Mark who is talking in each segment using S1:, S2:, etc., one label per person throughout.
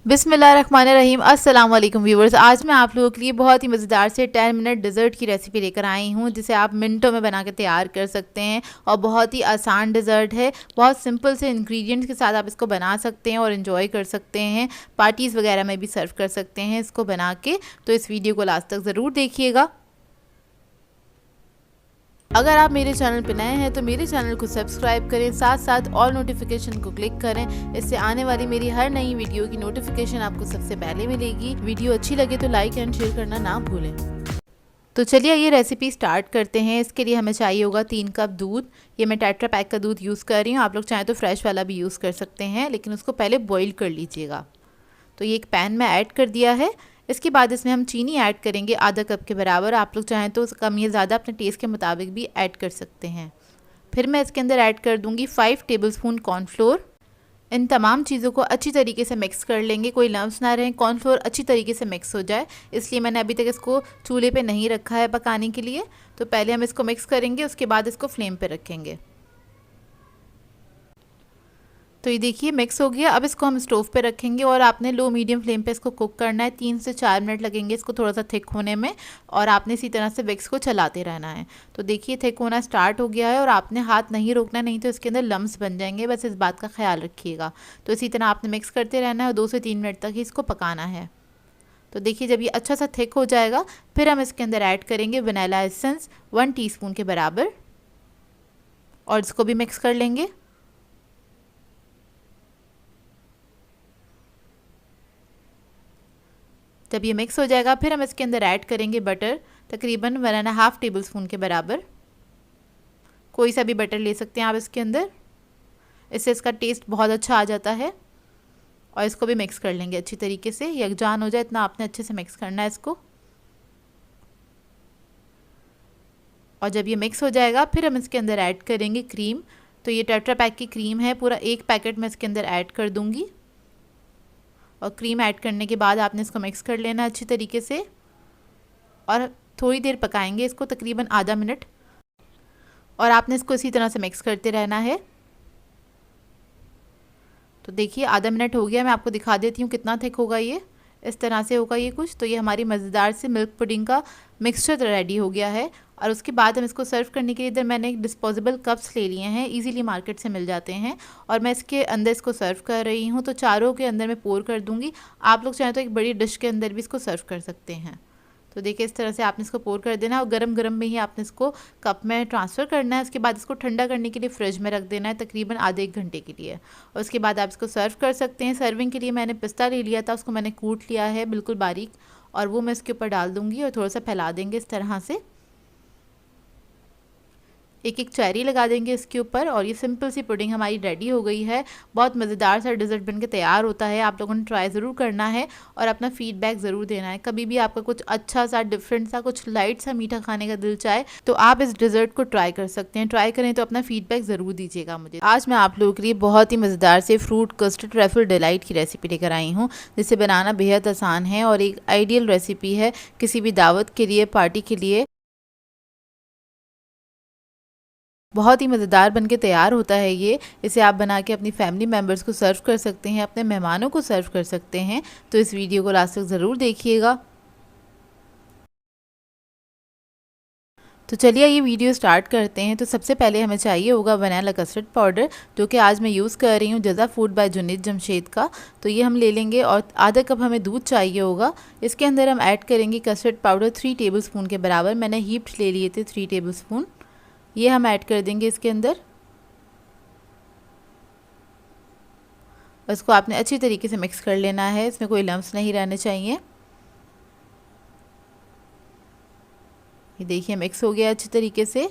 S1: बिस्मिल्लाहिर्रहमानिर्रहीम। अस्सलाम वालेकुम व्यूवर्स। आज मैं आप लोगों के लिए बहुत ही मज़ेदार से 10 मिनट डिज़र्ट की रेसिपी लेकर आई हूँ, जिसे आप मिनटों में बना के तैयार कर सकते हैं और बहुत ही आसान डिज़र्ट है। बहुत सिंपल से इंग्रेडिएंट्स के साथ आप इसको बना सकते हैं और इन्जॉय कर सकते हैं। पार्टीज़ वगैरह में भी सर्व कर सकते हैं इसको बना के। तो इस वीडियो को लास्ट तक ज़रूर देखिएगा। अगर आप मेरे चैनल पर नए हैं तो मेरे चैनल को सब्सक्राइब करें, साथ साथ ऑल नोटिफिकेशन को क्लिक करें। इससे आने वाली मेरी हर नई वीडियो की नोटिफिकेशन आपको सबसे पहले मिलेगी। वीडियो अच्छी लगे तो लाइक एंड शेयर करना ना भूलें। तो चलिए ये रेसिपी स्टार्ट करते हैं। इसके लिए हमें चाहिए होगा 3 कप दूध। ये मैं टेट्रा पैक का दूध यूज़ कर रही हूँ। आप लोग चाहें तो फ्रेश वाला भी यूज़ कर सकते हैं, लेकिन उसको पहले बॉईल कर लीजिएगा। तो ये एक पैन में ऐड कर दिया है। इसके बाद इसमें हम चीनी ऐड करेंगे आधा कप के बराबर। आप लोग चाहें तो कम या ज़्यादा अपने टेस्ट के मुताबिक भी ऐड कर सकते हैं। फिर मैं इसके अंदर ऐड कर दूंगी 5 टेबलस्पून कॉर्नफ्लोर। इन तमाम चीज़ों को अच्छी तरीके से मिक्स कर लेंगे, कोई लम्स ना रहें, कॉर्नफ्लोर अच्छी तरीके से मिक्स हो जाए। इसलिए मैंने अभी तक इसको चूल्हे पे नहीं रखा है पकाने के लिए। तो पहले हम इसको मिक्स करेंगे, उसके बाद इसको फ्लेम पे रखेंगे। तो ये देखिए मिक्स हो गया। अब इसको हम स्टोव पे रखेंगे और आपने लो मीडियम फ्लेम पे इसको कुक करना है। 3 से 4 मिनट लगेंगे इसको थोड़ा सा थिक होने में, और आपने इसी तरह से विक्स को चलाते रहना है। तो देखिए थिक होना स्टार्ट हो गया है और आपने हाथ नहीं रोकना, नहीं तो इसके अंदर लम्स बन जाएंगे। बस इस बात का ख्याल रखिएगा। तो इसी तरह आपने मिक्स करते रहना है और 2 से 3 मिनट तक ही इसको पकाना है। तो देखिए जब ये अच्छा सा थिक हो जाएगा, फिर हम इसके अंदर ऐड करेंगे वनीला एसेंस 1 टीस्पून के बराबर, और इसको भी मिक्स कर लेंगे। जब ये मिक्स हो जाएगा, फिर हम इसके अंदर ऐड करेंगे बटर, तकरीबन 1.5 टेबलस्पून के बराबर। कोई सा भी बटर ले सकते हैं आप इसके अंदर, इससे इसका टेस्ट बहुत अच्छा आ जाता है। और इसको भी मिक्स कर लेंगे अच्छी तरीके से, यकजान हो जाए इतना आपने अच्छे से मिक्स करना है इसको। और जब ये मिक्स हो जाएगा, फिर हम इसके अंदर ऐड करेंगे क्रीम। तो ये टेट्रा पैक की क्रीम है, पूरा 1 पैकेट मैं इसके अंदर ऐड कर दूँगी। और क्रीम ऐड करने के बाद आपने इसको मिक्स कर लेना अच्छी तरीके से, और थोड़ी देर पकाएंगे इसको, तकरीबन आधा मिनट। और आपने इसको इसी तरह से मिक्स करते रहना है। तो देखिए आधा मिनट हो गया, मैं आपको दिखा देती हूँ कितना थिक होगा ये। इस तरह से होगा ये कुछ। तो ये हमारी मज़ेदार से मिल्क पुडिंग का मिक्सचर रेडी हो गया है। और उसके बाद हम इसको सर्व करने के लिए इधर मैंने एक डिस्पोजेबल कप्स ले लिए हैं, इजीली मार्केट से मिल जाते हैं। और मैं इसके अंदर इसको सर्व कर रही हूँ। तो चारों के अंदर मैं पोर कर दूँगी। आप लोग चाहें तो एक बड़ी डिश के अंदर भी इसको सर्व कर सकते हैं। तो देखिए इस तरह से आपने इसको पोर कर देना है, और गरम गरम में ही आपने इसको कप में ट्रांसफ़र करना है। उसके बाद इसको ठंडा करने के लिए फ्रिज में रख देना है, तकरीबन आधे 1 घंटे के लिए। और उसके बाद आप इसको सर्व कर सकते हैं। सर्विंग के लिए मैंने पिस्ता ले लिया था, उसको मैंने कूट लिया है बिल्कुल बारीक, और वो मैं इसके ऊपर डाल दूँगी और थोड़ा सा फैला देंगे इस तरह से। एक एक चेरी लगा देंगे इसके ऊपर, और ये सिंपल सी पुडिंग हमारी रेडी हो गई है। बहुत मज़ेदार सा डिज़र्ट बनके तैयार होता है। आप लोगों ने ट्राई ज़रूर करना है और अपना फ़ीडबैक ज़रूर देना है। कभी भी आपका कुछ अच्छा सा, डिफरेंट सा, कुछ लाइट सा मीठा खाने का दिल चाहे तो आप इस डिज़र्ट को ट्राई कर सकते हैं। ट्राई करें तो अपना फ़ीडबैक ज़रूर दीजिएगा मुझे। आज मैं आप लोगों के लिए बहुत ही मज़ेदार से फ्रूट कस्टर्ड ट्रैफल डिलाइट की रेसिपी लेकर आई हूँ, जिसे बनाना बेहद आसान है और एक आइडियल रेसिपी है किसी भी दावत के लिए, पार्टी के लिए। बहुत ही मज़ेदार बनके तैयार होता है ये। इसे आप बना के अपनी फैमिली मेम्बर्स को सर्व कर सकते हैं, अपने मेहमानों को सर्व कर सकते हैं। तो इस वीडियो को लास्ट तक ज़रूर देखिएगा। तो चलिए ये वीडियो स्टार्ट करते हैं। तो सबसे पहले हमें चाहिए होगा वनीला कस्टर्ड पाउडर, जो कि आज मैं यूज़ कर रही हूँ जज़ा फूड बाय जुनैद जमशेद का। तो ये हम ले लेंगे, और आधा कप हमें दूध चाहिए होगा। इसके अंदर हम ऐड करेंगे कस्टर्ड पाउडर 3 टेबलस्पून के बराबर। मैंने हीप्ड ले लिए थे 3 टेबलस्पून। ये हम ऐड कर देंगे इसके अंदर। इसको आपने अच्छी तरीके से मिक्स कर लेना है, इसमें कोई लम्स नहीं रहने चाहिए। ये देखिए मिक्स हो गया अच्छी तरीके से।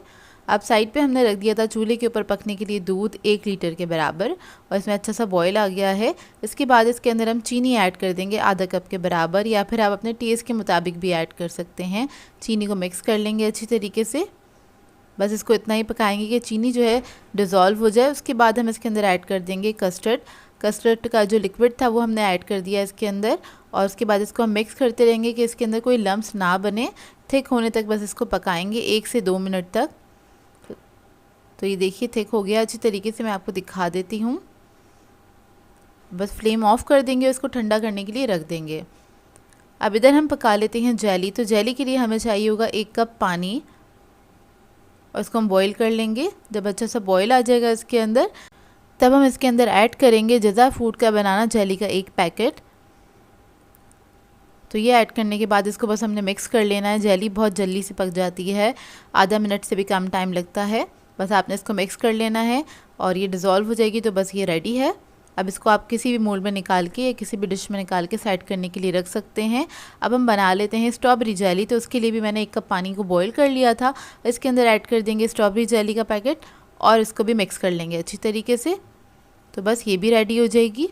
S1: अब साइड पे हमने रख दिया था चूल्हे के ऊपर पकने के लिए दूध 1 लीटर के बराबर, और इसमें अच्छा सा बॉयल आ गया है। इसके बाद इसके अंदर हम चीनी ऐड कर देंगे आधा कप के बराबर, या फिर आप अपने टेस्ट के मुताबिक भी ऐड कर सकते हैं। चीनी को मिक्स कर लेंगे अच्छी तरीके से। बस इसको इतना ही पकाएंगे कि चीनी जो है डिज़ोल्व हो जाए। उसके बाद हम इसके अंदर ऐड कर देंगे कस्टर्ड। कस्टर्ड का जो लिक्विड था वो हमने ऐड कर दिया इसके अंदर, और उसके बाद इसको हम मिक्स करते रहेंगे कि इसके अंदर कोई लम्स ना बने। थिक होने तक बस इसको पकाएंगे 1 से 2 मिनट तक। तो ये देखिए थिक हो गया अच्छी तरीके से, मैं आपको दिखा देती हूँ। बस फ्लेम ऑफ कर देंगे, उसको ठंडा करने के लिए रख देंगे। अब इधर हम पका लेते हैं जेली। तो जेली के लिए हमें चाहिए होगा 1 कप पानी और इसको हम बॉईल कर लेंगे। जब अच्छा सा बॉईल आ जाएगा इसके अंदर, तब हम इसके अंदर ऐड करेंगे जज़ा फूड का बनाना जेली का 1 पैकेट। तो ये ऐड करने के बाद इसको बस हमने मिक्स कर लेना है। जेली बहुत जल्दी से पक जाती है, आधा मिनट से भी कम टाइम लगता है। बस आपने इसको मिक्स कर लेना है और ये डिज़ोल्व हो जाएगी तो बस ये रेडी है। अब इसको आप किसी भी मोल्ड में निकाल के या किसी भी डिश में निकाल के साइड करने के लिए रख सकते हैं। अब हम बना लेते हैं स्ट्रॉबेरी जेली। तो उसके लिए भी मैंने 1 कप पानी को बॉईल कर लिया था। इसके अंदर ऐड कर देंगे स्ट्रॉबेरी जेली का पैकेट और इसको भी मिक्स कर लेंगे अच्छी तरीके से। तो बस ये भी रेडी हो जाएगी।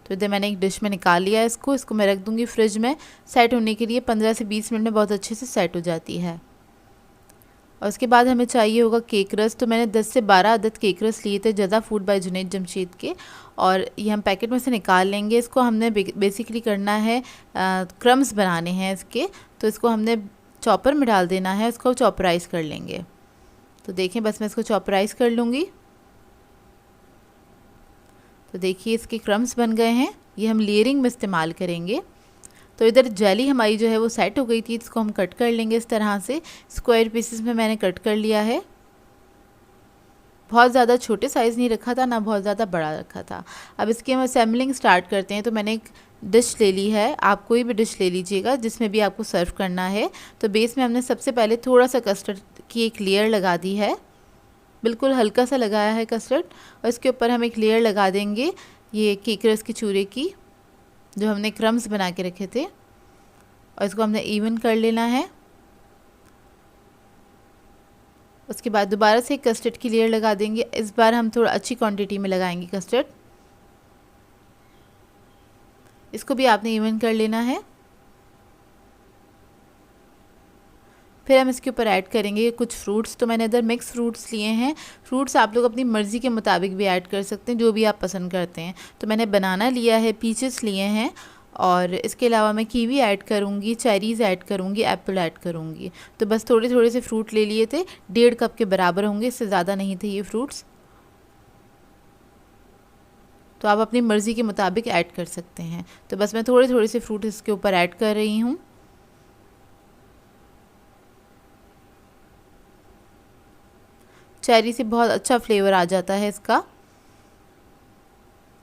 S1: तो इधर मैंने एक डिश में निकाल लिया है इसको मैं रख दूँगी फ्रिज में सेट होने के लिए। 15 से 20 मिनट में बहुत अच्छे से सेट हो जाती है। और उसके बाद हमें चाहिए होगा केक रस। तो मैंने 10 से 12 अदद केक रस लिए थे जज़ा फूड बाय जुनैद जमशेद के, और ये हम पैकेट में से निकाल लेंगे। इसको हमने बेसिकली करना है, क्रम्स बनाने हैं इसके। तो इसको हमने चॉपर में डाल देना है, इसको चॉपराइज़ कर लेंगे। तो देखें बस मैं इसको चॉपराइज़ कर लूँगी। तो देखिए इसके क्रम्स बन गए हैं। ये हम लेयरिंग में इस्तेमाल करेंगे। तो इधर जेली हमारी जो है वो सेट हो गई थी। इसको हम कट कर लेंगे इस तरह से, स्क्वायर पीसेस में मैंने कट कर लिया है। बहुत ज़्यादा छोटे साइज़ नहीं रखा था, ना बहुत ज़्यादा बड़ा रखा था। अब इसकी हम असेंबलिंग स्टार्ट करते हैं। तो मैंने एक डिश ले ली है, आप कोई भी डिश ले लीजिएगा जिसमें भी आपको सर्व करना है। तो बेस में हमने सबसे पहले थोड़ा सा कस्टर्ड की एक लेयर लगा दी है, बिल्कुल हल्का सा लगाया है कस्टर्ड। और इसके ऊपर हम एक लेयर लगा देंगे ये केक रस की चूरे की, जो हमने क्रम्स बना के रखे थे, और इसको हमने इवन कर लेना है। उसके बाद दोबारा से एक कस्टर्ड की लेयर लगा देंगे। इस बार हम थोड़ा अच्छी क्वांटिटी में लगाएंगे कस्टर्ड। इसको भी आपने इवन कर लेना है। फिर हम इसके ऊपर ऐड करेंगे कुछ फ्रूट्स। तो मैंने इधर मिक्स फ्रूट्स लिए हैं। फ्रूट्स आप लोग अपनी मर्ज़ी के मुताबिक भी ऐड कर सकते हैं, जो भी आप पसंद करते हैं। तो मैंने बनाना लिया है, पीचेस लिए हैं, और इसके अलावा मैं कीवी ऐड करूँगी, चेरीज़ ऐड करूँगी, एप्पल ऐड करूँगी। तो बस थोड़े थोड़े से फ्रूट ले लिए थे, 1.5 कप के बराबर होंगे, इससे ज़्यादा नहीं थे ये फ्रूट्स। तो आप अपनी मर्ज़ी के मुताबिक ऐड कर सकते हैं। तो बस मैं थोड़े थोड़े से फ्रूट इसके ऊपर ऐड कर रही हूँ। चेरी से बहुत अच्छा फ्लेवर आ जाता है इसका,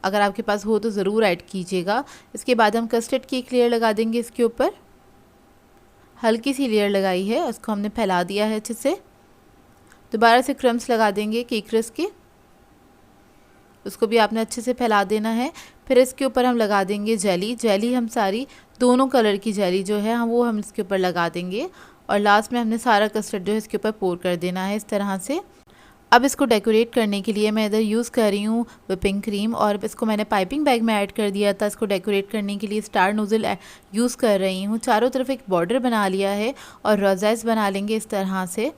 S1: अगर आपके पास हो तो ज़रूर ऐड कीजिएगा। इसके बाद हम कस्टर्ड की एक लेयर लगा देंगे इसके ऊपर, हल्की सी लेयर लगाई है, उसको हमने फैला दिया है अच्छे से। दोबारा से क्रम्स लगा देंगे केक रस के, उसको भी आपने अच्छे से फैला देना है। फिर इसके ऊपर हम लगा देंगे जेली। जेली हम सारी दोनों कलर की जेली जो है वो हम इसके ऊपर लगा देंगे, और लास्ट में हमने सारा कस्टर्ड जो है इसके ऊपर पोर कर देना है इस तरह से। अब इसको डेकोरेट करने के लिए मैं इधर यूज़ कर रही हूँ व्हिपिंग क्रीम, और इसको मैंने पाइपिंग बैग में ऐड कर दिया था। इसको डेकोरेट करने के लिए स्टार नोज़ल यूज़ कर रही हूँ। चारों तरफ एक बॉर्डर बना लिया है और रोज़ेस बना लेंगे इस तरह से।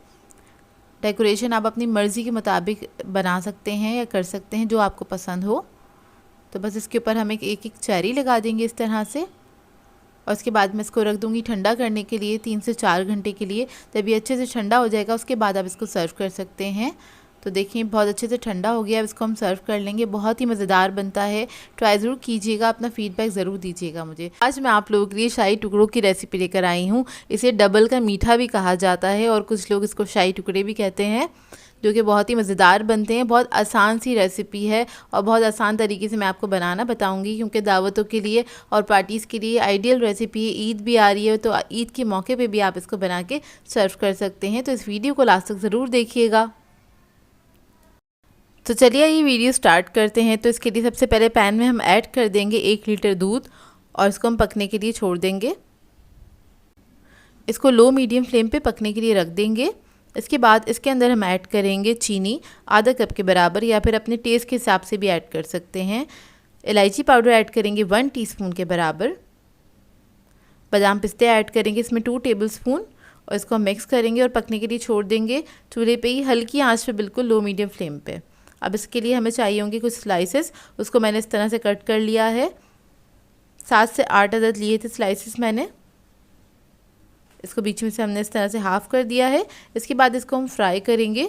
S1: डेकोरेशन आप अपनी मर्ज़ी के मुताबिक बना सकते हैं या कर सकते हैं, जो आपको पसंद हो। तो बस इसके ऊपर हम एक एक चेरी लगा देंगे इस तरह से, और उसके बाद मैं इसको रख दूँगी ठंडा करने के लिए 3 से 4 घंटे के लिए। जब ये अच्छे से ठंडा हो जाएगा उसके बाद आप इसको सर्व कर सकते हैं। तो देखिए बहुत अच्छे से ठंडा हो गया। अब इसको हम सर्व कर लेंगे। बहुत ही मज़ेदार बनता है, ट्राई ज़रूर कीजिएगा, अपना फीडबैक ज़रूर दीजिएगा मुझे। आज मैं आप लोगों के लिए शाही टुकड़ों की रेसिपी लेकर आई हूँ। इसे डबल का मीठा भी कहा जाता है, और कुछ लोग इसको शाही टुकड़े भी कहते हैं, जो कि बहुत ही मज़ेदार बनते हैं। बहुत आसान सी रेसिपी है और बहुत आसान तरीके से मैं आपको बनाना बताऊंगी, क्योंकि दावतों के लिए और पार्टीज़ के लिए आइडियल रेसिपी है। ईद भी आ रही है, तो ईद के मौके पे भी आप इसको बना के सर्व कर सकते हैं। तो इस वीडियो को लास्ट तक ज़रूर देखिएगा। तो चलिए ये वीडियो स्टार्ट करते हैं। तो इसके लिए सबसे पहले पैन में हम ऐड कर देंगे 1 लीटर दूध, और इसको हम पकने के लिए छोड़ देंगे। इसको लो मीडियम फ्लेम पे पकने के लिए रख देंगे। इसके बाद इसके अंदर हम ऐड करेंगे चीनी, आधा कप के बराबर, या फिर अपने टेस्ट के हिसाब से भी ऐड कर सकते हैं। इलायची पाउडर ऐड करेंगे 1 टीस्पून के बराबर। बादाम पिस्ते ऐड करेंगे इसमें 2 टेबलस्पून, और इसको हम मिक्स करेंगे और पकने के लिए छोड़ देंगे चूल्हे पे ही, हल्की आंच पे, बिल्कुल लो मीडियम फ्लेम पे। अब इसके लिए हमें चाहिए होंगे कुछ स्लाइसेस, उसको मैंने इस तरह से कट कर लिया है। 7 से 8 अदद लिए थे स्लाइसेस मैंने। इसको बीच में से हमने इस तरह से हाफ़ कर दिया है। इसके बाद इसको हम फ्राई करेंगे।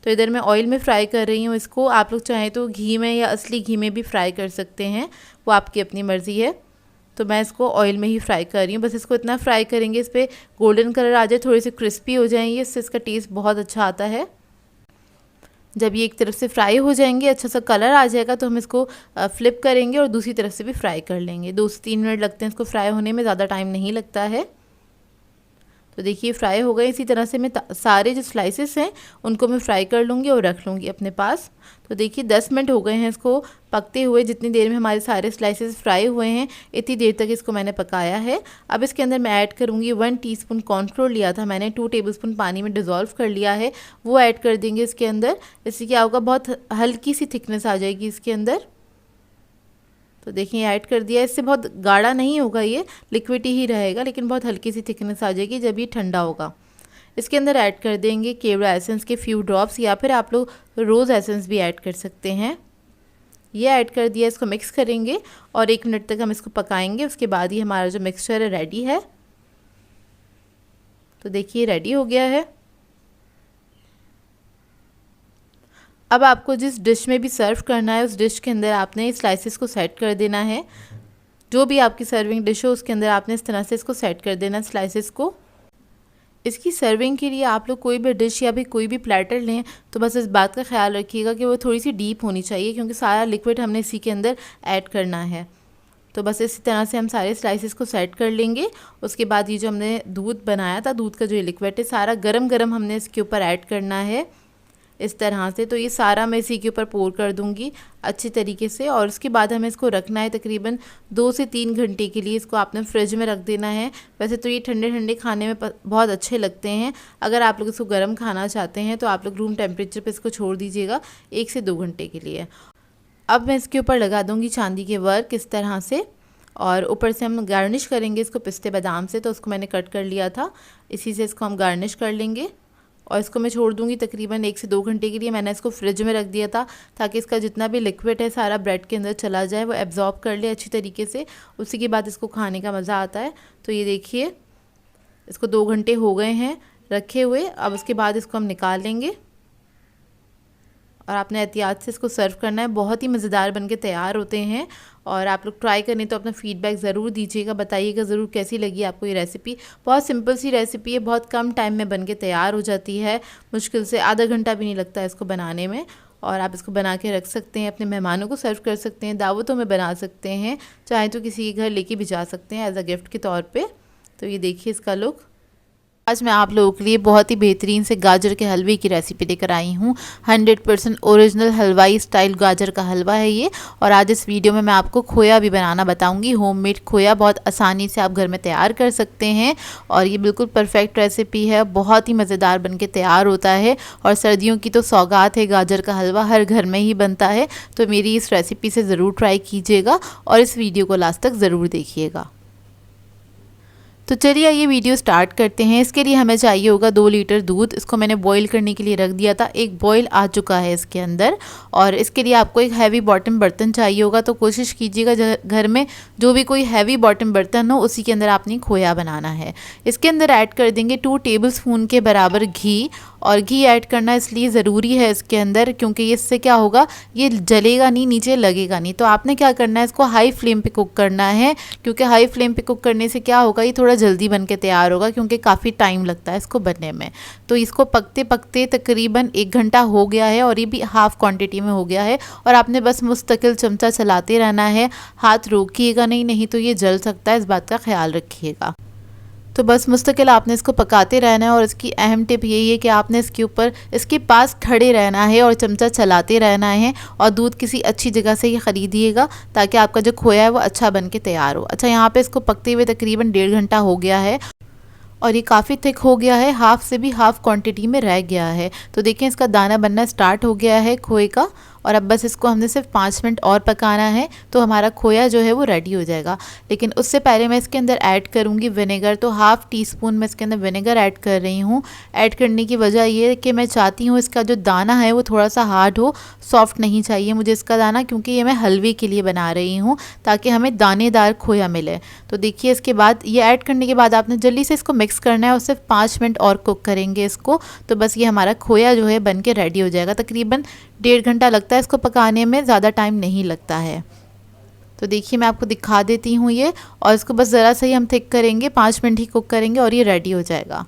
S1: तो इधर मैं ऑयल में फ्राई कर रही हूँ इसको। आप लोग चाहें तो घी में या असली घी में भी फ्राई कर सकते हैं, वो आपकी अपनी मर्ज़ी है। तो मैं इसको ऑयल में ही फ्राई कर रही हूँ। बस इसको इतना फ्राई करेंगे इस पर गोल्डन कलर आ जाए, थोड़ी सी क्रिस्पी हो जाएंगे, इससे इसका टेस्ट बहुत अच्छा आता है। जब ये एक तरफ से फ्राई हो जाएंगे, अच्छा सा कलर आ जाएगा, तो हम इसको फ्लिप करेंगे और दूसरी तरफ से भी फ्राई कर लेंगे। 2 से 3 मिनट लगते हैं इसको फ्राई होने में, ज़्यादा टाइम नहीं लगता है। तो देखिए फ्राई हो गए। इसी तरह से मैं सारे जो स्लाइसेस हैं उनको मैं फ्राई कर लूँगी और रख लूँगी अपने पास। तो देखिए 10 मिनट हो गए हैं इसको पकते हुए। जितनी देर में हमारे सारे स्लाइसेस फ्राई हुए हैं, इतनी देर तक इसको मैंने पकाया है। अब इसके अंदर मैं ऐड करूँगी 1 टीस्पून कॉर्नफ्लोर लिया था मैंने, 2 टेबलस्पून पानी में डिज़ोल्व कर लिया है, वो ऐड कर देंगे इसके अंदर। इससे क्या होगा, बहुत हल्की सी थिकनेस आ जाएगी इसके अंदर। तो देखिए ऐड कर दिया। इससे बहुत गाढ़ा नहीं होगा, ये लिक्विड ही रहेगा, लेकिन बहुत हल्की सी थिकनेस आ जाएगी जब ये ठंडा होगा। इसके अंदर ऐड कर देंगे केवड़ा एसेंस के फ्यू ड्रॉप्स, या फिर आप लोग रोज़ एसेंस भी ऐड कर सकते हैं। ये ऐड कर दिया, इसको मिक्स करेंगे और 1 मिनट तक हम इसको पकाएंगे। उसके बाद ही हमारा जो मिक्सचर है रेडी है। तो देखिए रेडी हो गया है। अब आपको जिस डिश में भी सर्व करना है, उस डिश के अंदर आपने स्लाइसेस को सेट कर देना है। जो भी आपकी सर्विंग डिश हो उसके अंदर आपने इस तरह से इसको सेट कर देना स्लाइसेस को। इसकी सर्विंग के लिए आप लोग कोई भी डिश या भी कोई भी प्लेटर लें, तो बस इस बात का ख्याल रखिएगा कि वो थोड़ी सी डीप होनी चाहिए, क्योंकि सारा लिक्विड हमने इसी के अंदर ऐड करना है। तो बस इसी तरह से हम सारे स्लाइसेस को सेट कर लेंगे। उसके बाद ये जो हमने दूध बनाया था, दूध का जो लिक्विड है सारा गरम गरम हमने इसके ऊपर ऐड करना है इस तरह से। तो ये सारा मैं इसी के ऊपर पोर कर दूंगी अच्छी तरीके से। और उसके बाद हमें इसको रखना है तकरीबन 2 से 3 घंटे के लिए। इसको आपने फ्रिज में रख देना है। वैसे तो ये ठंडे ठंडे खाने में बहुत अच्छे लगते हैं। अगर आप लोग इसको गर्म खाना चाहते हैं तो आप लोग रूम टेम्परेचर पे इसको छोड़ दीजिएगा 1 से 2 घंटे के लिए। अब मैं इसके ऊपर लगा दूँगी चांदी के वर्क इस तरह से, और ऊपर से हम गार्निश करेंगे इसको पिस्ते बादाम से। तो उसको मैंने कट कर लिया था, इसी से इसको हम गार्निश कर लेंगे। और इसको मैं छोड़ दूंगी तकरीबन 1 से 2 घंटे के लिए। मैंने इसको फ्रिज में रख दिया था ताकि इसका जितना भी लिक्विड है सारा ब्रेड के अंदर चला जाए, वो एब्जॉर्ब कर ले अच्छी तरीके से। उसी के बाद इसको खाने का मज़ा आता है। तो ये देखिए इसको 2 घंटे हो गए हैं रखे हुए। अब उसके बाद इसको हम निकाल लेंगे और आपने एहतियात से इसको सर्व करना है। बहुत ही मज़ेदार बनके तैयार होते हैं और आप लोग ट्राई करें तो अपना फीडबैक ज़रूर दीजिएगा, बताइएगा ज़रूर कैसी लगी आपको ये रेसिपी। बहुत सिंपल सी रेसिपी है, बहुत कम टाइम में बनके तैयार हो जाती है। मुश्किल से आधा घंटा भी नहीं लगता है इसको बनाने में। और आप इसको बना के रख सकते हैं, अपने मेहमानों को सर्व कर सकते हैं, दावतों में बना सकते हैं, चाहे तो किसी के घर लेके भी जा सकते हैं एज अ गिफ्ट के तौर पर। तो ये देखिए इसका लुक। आज मैं आप लोगों के लिए बहुत ही बेहतरीन से गाजर के हलवे की रेसिपी लेकर आई हूँ। 100% ओरिजिनल हलवाई स्टाइल गाजर का हलवा है ये। और आज इस वीडियो में मैं आपको खोया भी बनाना बताऊँगी। होममेड खोया बहुत आसानी से आप घर में तैयार कर सकते हैं और ये बिल्कुल परफेक्ट रेसिपी है। बहुत ही मज़ेदार बनके तैयार होता है और सर्दियों की तो सौगात है, गाजर का हलवा हर घर में ही बनता है। तो मेरी इस रेसिपी से ज़रूर ट्राई कीजिएगा और इस वीडियो को लास्ट तक ज़रूर देखिएगा। तो चलिए ये वीडियो स्टार्ट करते हैं। इसके लिए हमें चाहिए होगा 2 लीटर दूध। इसको मैंने बॉईल करने के लिए रख दिया था, एक बॉईल आ चुका है इसके अंदर। और इसके लिए आपको एक हैवी बॉटम बर्तन चाहिए होगा। तो कोशिश कीजिएगा घर में जो भी कोई हैवी बॉटम बर्तन हो उसी के अंदर आपने खोया बनाना है। इसके अंदर ऐड कर देंगे 2 टेबलस्पून के बराबर घी। और घी ऐड करना इसलिए ज़रूरी है इसके अंदर क्योंकि इससे क्या होगा, ये जलेगा नहीं, नीचे लगेगा नहीं। तो आपने क्या करना है, इसको हाई फ्लेम पे कुक करना है, क्योंकि हाई फ्लेम पे कुक करने से क्या होगा, ये थोड़ा जल्दी बन के तैयार होगा क्योंकि काफ़ी टाइम लगता है इसको बनने में। तो इसको पकते पकते तकरीबन 1 घंटा हो गया है और ये भी हाफ़ क्वांटिटी में हो गया है। और आपने बस मुस्तकिल चमचा चलाते रहना है, हाथ रोकिएगा नहीं, नहीं तो ये जल सकता है, इस बात का ख्याल रखिएगा। तो बस मुस्तकिल आपने इसको पकाते रहना है। और इसकी अहम टिप यही है कि आपने इसके ऊपर इसके पास खड़े रहना है और चमचा चलाते रहना है। और दूध किसी अच्छी जगह से ही ख़रीदिएगा ताकि आपका जो खोया है वो अच्छा बन के तैयार हो। अच्छा, यहाँ पे इसको पकते हुए तकरीबन 1.5 घंटा हो गया है और ये काफ़ी थिक हो गया है, हाफ़ से भी हाफ़ क्वांटिटी में रह गया है। तो देखें इसका दाना बनना स्टार्ट हो गया है खोए का। और अब बस इसको हमने सिर्फ 5 मिनट और पकाना है तो हमारा खोया जो है वो रेडी हो जाएगा। लेकिन उससे पहले मैं इसके अंदर ऐड करूँगी विनेगर। तो हाफ़ टी स्पून मैं इसके अंदर विनेगर ऐड कर रही हूँ। ऐड करने की वजह ये है कि मैं चाहती हूँ इसका जो दाना है वो थोड़ा सा हार्ड हो, सॉफ्ट नहीं चाहिए मुझे इसका दाना, क्योंकि ये मैं हलवे के लिए बना रही हूँ ताकि हमें दानेदार खोया मिले। तो देखिए इसके बाद ये ऐड करने के बाद आपने जल्दी से इसको मिक्स करना है और सिर्फ 5 मिनट और कुक करेंगे इसको। तो बस ये हमारा खोया जो है बन के रेडी हो जाएगा। तकरीबन 1.5 घंटा लगता है इसको पकाने में, ज़्यादा टाइम नहीं लगता है। तो देखिए मैं आपको दिखा देती हूँ ये, और इसको बस ज़रा सा ही हम थिक करेंगे, 5 मिनट ही कुक करेंगे और ये रेडी हो जाएगा।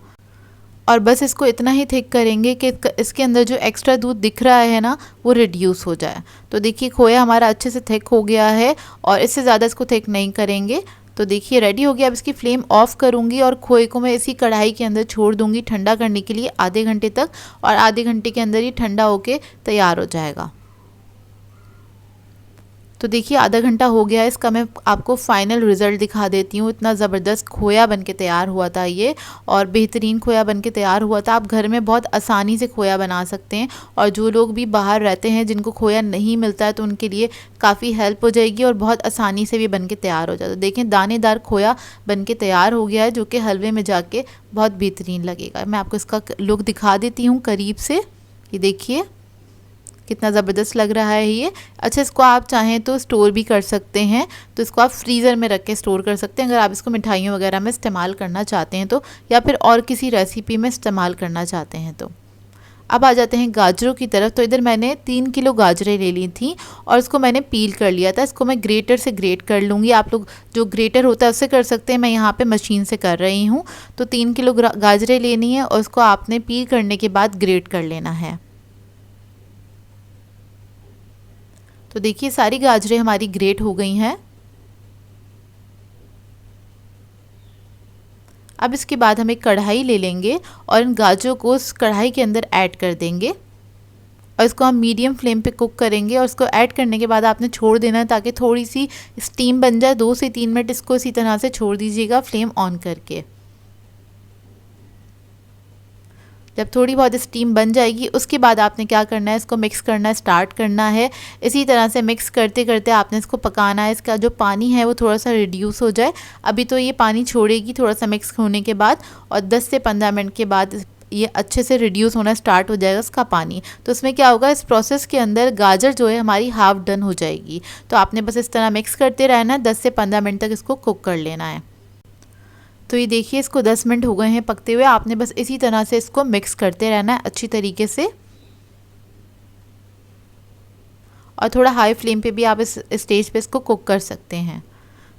S1: और बस इसको इतना ही थिक करेंगे कि इसके अंदर जो एक्स्ट्रा दूध दिख रहा है ना वो रिड्यूस हो जाए। तो देखिए खोया हमारा अच्छे से थिक हो गया है और इससे ज़्यादा इसको थिक नहीं करेंगे। तो देखिए रेडी हो गया। अब इसकी फ्लेम ऑफ़ करूँगी और खोए को मैं इसी कढ़ाई के अंदर छोड़ दूँगी ठंडा करने के लिए आधे घंटे तक, और आधे घंटे के अंदर ये ठंडा होके तैयार हो जाएगा। तो देखिए आधा घंटा हो गया है, इसका मैं आपको फाइनल रिज़ल्ट दिखा देती हूँ। इतना ज़बरदस्त खोया बनके तैयार हुआ था ये, और बेहतरीन खोया बनके तैयार हुआ था। आप घर में बहुत आसानी से खोया बना सकते हैं, और जो लोग भी बाहर रहते हैं जिनको खोया नहीं मिलता है तो उनके लिए काफ़ी हेल्प हो जाएगी और बहुत आसानी से भी बनके तैयार हो जाता है। देखें दानेदार खोया बनके तैयार हो गया है, जो कि हलवे में जाके बहुत बेहतरीन लगेगा। मैं आपको इसका लुक दिखा देती हूँ करीब से। ये देखिए कितना ज़बरदस्त लग रहा है ये। अच्छा, इसको आप चाहें तो स्टोर भी कर सकते हैं, तो इसको आप फ्रीज़र में रख के स्टोर कर सकते हैं अगर आप इसको मिठाइयों वगैरह में इस्तेमाल करना चाहते हैं तो, या फिर और किसी रेसिपी में इस्तेमाल करना चाहते हैं तो। अब आ जाते हैं गाजरों की तरफ। तो इधर मैंने 3 किलो गाजरें ले ली थी और इसको मैंने पील कर लिया था। इसको मैं ग्रेटर से ग्रेट कर लूँगी। आप लोग जो ग्रेटर होता है उससे कर सकते हैं, मैं यहाँ पे मशीन से कर रही हूँ। तो 3 किलो गाजरें लेनी है और उसको आपने पील करने के बाद ग्रेट कर लेना है। तो देखिए सारी गाजरें हमारी ग्रेट हो गई हैं। अब इसके बाद हम एक कढ़ाई ले लेंगे और इन गाजरों को उस कढ़ाई के अंदर ऐड कर देंगे और इसको हम मीडियम फ्लेम पे कुक करेंगे। और इसको ऐड करने के बाद आपने छोड़ देना है ताकि थोड़ी सी स्टीम बन जाए। 2 से 3 मिनट इसको इसी तरह से छोड़ दीजिएगा फ्लेम ऑन करके। जब थोड़ी बहुत स्टीम बन जाएगी उसके बाद आपने क्या करना है, इसको मिक्स करना स्टार्ट करना है। इसी तरह से मिक्स करते करते आपने इसको पकाना है। इसका जो पानी है वो थोड़ा सा रिड्यूस हो जाए। अभी तो ये पानी छोड़ेगी थोड़ा सा मिक्स होने के बाद, और 10 से 15 मिनट के बाद ये अच्छे से रिड्यूस होना स्टार्ट हो जाएगा इसका पानी। तो इसमें क्या होगा, इस प्रोसेस के अंदर गाजर जो है हमारी हाफ डन हो जाएगी। तो आपने बस इस तरह मिक्स करते रहना है, 10 से 15 मिनट तक इसको कुक कर लेना है। तो ये देखिए इसको 10 मिनट हो गए हैं पकते हुए। आपने बस इसी तरह से इसको मिक्स करते रहना है अच्छी तरीके से, और थोड़ा हाई फ्लेम पे भी आप इस स्टेज पे इसको कुक कर सकते हैं।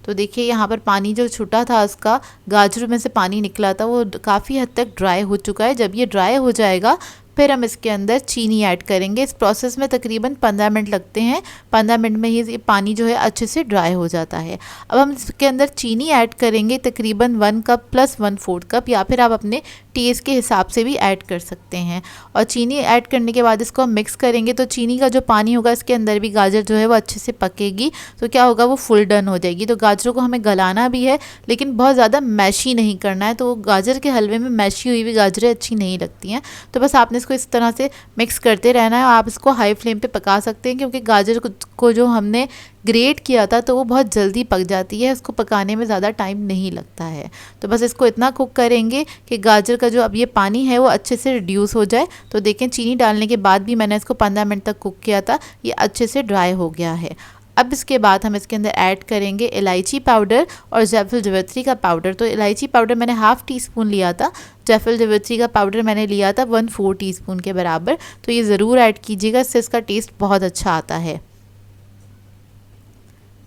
S1: तो देखिए यहाँ पर पानी जो छूटा था उसका, गाजर में से पानी निकला था, वो काफ़ी हद तक ड्राई हो चुका है। जब ये ड्राई हो जाएगा फिर हम इसके अंदर चीनी ऐड करेंगे। इस प्रोसेस में तकरीबन 15 मिनट लगते हैं। 15 मिनट में ही पानी जो है अच्छे से ड्राई हो जाता है। अब हम इसके अंदर चीनी ऐड करेंगे तकरीबन 1 कप प्लस 1/4 कप, या फिर आप अपने टेस्ट के हिसाब से भी ऐड कर सकते हैं। और चीनी ऐड करने के बाद इसको हम मिक्स करेंगे। तो चीनी का जो पानी होगा इसके अंदर भी गाजर जो है वो अच्छे से पकेगी। तो क्या होगा, वो फुल डन हो जाएगी। तो गाजरों को हमें गलाना भी है, लेकिन बहुत ज़्यादा मैशी नहीं करना है। तो गाजर के हलवे में मैशी हुई हुई गाजरें अच्छी नहीं लगती हैं। तो बस आपने इसको इस तरह से मिक्स करते रहना है। आप इसको हाई फ्लेम पे पका सकते हैं, क्योंकि गाजर को जो हमने ग्रेट किया था तो वो बहुत जल्दी पक जाती है। इसको पकाने में ज़्यादा टाइम नहीं लगता है। तो बस इसको इतना कुक करेंगे कि गाजर का जो अब ये पानी है वो अच्छे से रिड्यूस हो जाए। तो देखें चीनी डालने के बाद भी मैंने इसको 15 मिनट तक कुक किया था, ये अच्छे से ड्राई हो गया है। अब इसके बाद हम इसके अंदर ऐड करेंगे इलायची पाउडर और जायफल जावित्री का पाउडर। तो इलायची पाउडर मैंने हाफ़ टी स्पून लिया था, जायफल जावित्री का पाउडर मैंने लिया था 1/4 टीस्पून के बराबर। तो ये ज़रूर ऐड कीजिएगा, इससे इसका टेस्ट बहुत अच्छा आता है।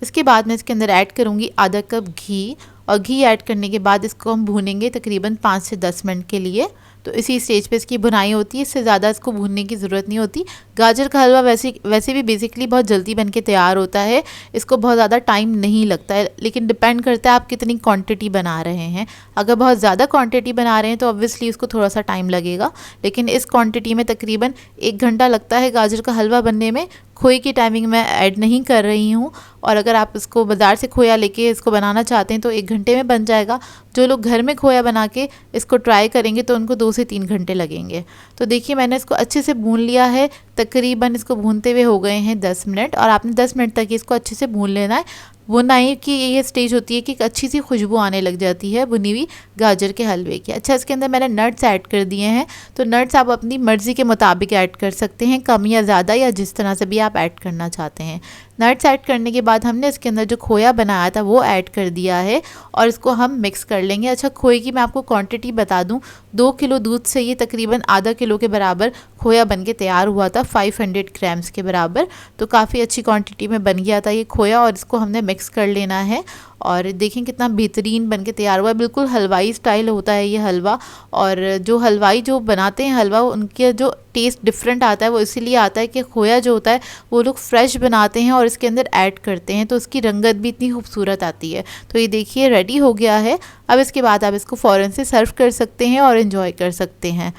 S1: इसके बाद मैं इसके अंदर ऐड करूँगी आधा कप घी, और घी ऐड करने के बाद इसको हम भूनेंगे तकरीबन 5 से 10 मिनट के लिए। तो इसी स्टेज पे इसकी भुनाई होती है, इससे ज़्यादा इसको भूनने की ज़रूरत नहीं होती। गाजर का हलवा वैसे भी बेसिकली बहुत जल्दी बन के तैयार होता है, इसको बहुत ज़्यादा टाइम नहीं लगता है। लेकिन डिपेंड करता है आप कितनी क्वांटिटी बना रहे हैं। अगर बहुत ज़्यादा क्वांटिटी बना रहे हैं तो ऑब्वियसली उसको थोड़ा सा टाइम लगेगा, लेकिन इस क्वांटिटी में तकरीबन 1 घंटा लगता है गाजर का हलवा बनने में। खोए की टाइमिंग मैं ऐड नहीं कर रही हूँ, और अगर आप इसको बाज़ार से खोया लेके इसको बनाना चाहते हैं तो 1 घंटे में बन जाएगा। जो लोग घर में खोया बना के इसको ट्राई करेंगे तो उनको 2 से 3 घंटे लगेंगे। तो देखिए मैंने इसको अच्छे से भून लिया है। तकरीबन इसको भूनते हुए हो गए हैं 10 मिनट, और आपने 10 मिनट तक इसको अच्छे से भून लेना है। भुना ही की ये स्टेज होती है कि एक अच्छी सी खुशबू आने लग जाती है भुनी हुई गाजर के हलवे की। अच्छा, इसके अंदर मैंने नट्स ऐड कर दिए हैं। तो नट्स आप अपनी मर्ज़ी के मुताबिक ऐड कर सकते हैं, कम या ज़्यादा, या जिस तरह से भी आप ऐड करना चाहते हैं। नट्स ऐड करने के बाद हमने इसके अंदर जो खोया बनाया था वो ऐड कर दिया है और इसको हम मिक्स कर लेंगे। अच्छा, खोए की मैं आपको क्वांटिटी बता दूं, 2 किलो दूध से ये तकरीबन आधा किलो के बराबर खोया बन के तैयार हुआ था, 500 ग्राम्स के बराबर। तो काफ़ी अच्छी क्वांटिटी में बन गया था ये खोया, और इसको हमने मिक्स कर लेना है। और देखें कितना बेहतरीन बन के तैयार हुआ है। बिल्कुल हलवाई स्टाइल होता है ये हलवा, और जो हलवाई जो बनाते हैं हलवा, उनके जो टेस्ट डिफरेंट आता है वो इसीलिए आता है कि खोया जो होता है वो लोग फ्रेश बनाते हैं और इसके अंदर ऐड करते हैं, तो उसकी रंगत भी इतनी खूबसूरत आती है। तो ये देखिए रेडी हो गया है। अब इसके बाद आप इसको फ़ौरन से सर्व कर सकते हैं और इन्जॉय कर सकते हैं।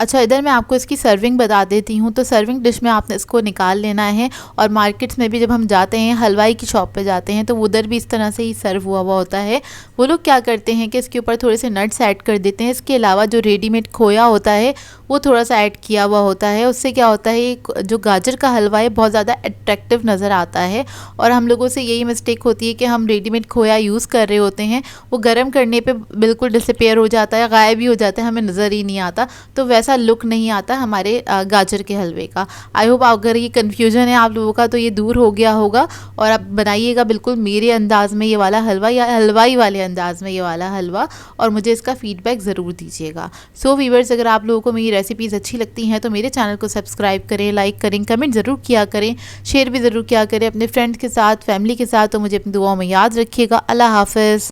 S1: अच्छा, इधर मैं आपको इसकी सर्विंग बता देती हूँ। तो सर्विंग डिश में आपने इसको निकाल लेना है, और मार्केट्स में भी जब हम जाते हैं, हलवाई की शॉप पे जाते हैं, तो उधर भी इस तरह से ही सर्व हुआ होता है। वो लोग क्या करते हैं कि इसके ऊपर थोड़े से नट्स ऐड कर देते हैं। इसके अलावा जो रेडीमेड खोया होता है वो थोड़ा सा ऐड किया हुआ होता है। उससे क्या होता है, जो गाजर का हलवा है बहुत ज़्यादा अट्रैक्टिव नज़र आता है। और हम लोगों से यही मिस्टेक होती है कि हम रेडीमेड खोया यूज़ कर रहे होते हैं, वो गर्म करने पे बिल्कुल डिसअपेयर हो जाता है, गायब ही हो जाता है, हमें नज़र ही नहीं आता। तो वैसा लुक नहीं आता हमारे गाजर के हलवे का। आई होप अगर ये कन्फ्यूजन है आप लोगों का तो ये दूर हो गया होगा, और आप बनाइएगा बिल्कुल मेरे अंदाज़ में ये वाला हलवा, या हलवाई वाले अंदाज़ में ये वाला हलवा, और मुझे इसका फ़ीडबैक ज़रूर दीजिएगा। सो व्यूअर्स, अगर आप लोगों को मेरी रेसिपीज़ अच्छी लगती हैं तो मेरे चैनल को सब्सक्राइब करें, लाइक करें, कमेंट ज़रूर किया करें, शेयर भी ज़रूर किया करें अपने फ्रेंड्स के साथ, फैमिली के साथ। तो मुझे अपनी दुआओं में याद रखिएगा। अल्लाह हाफ़िज़।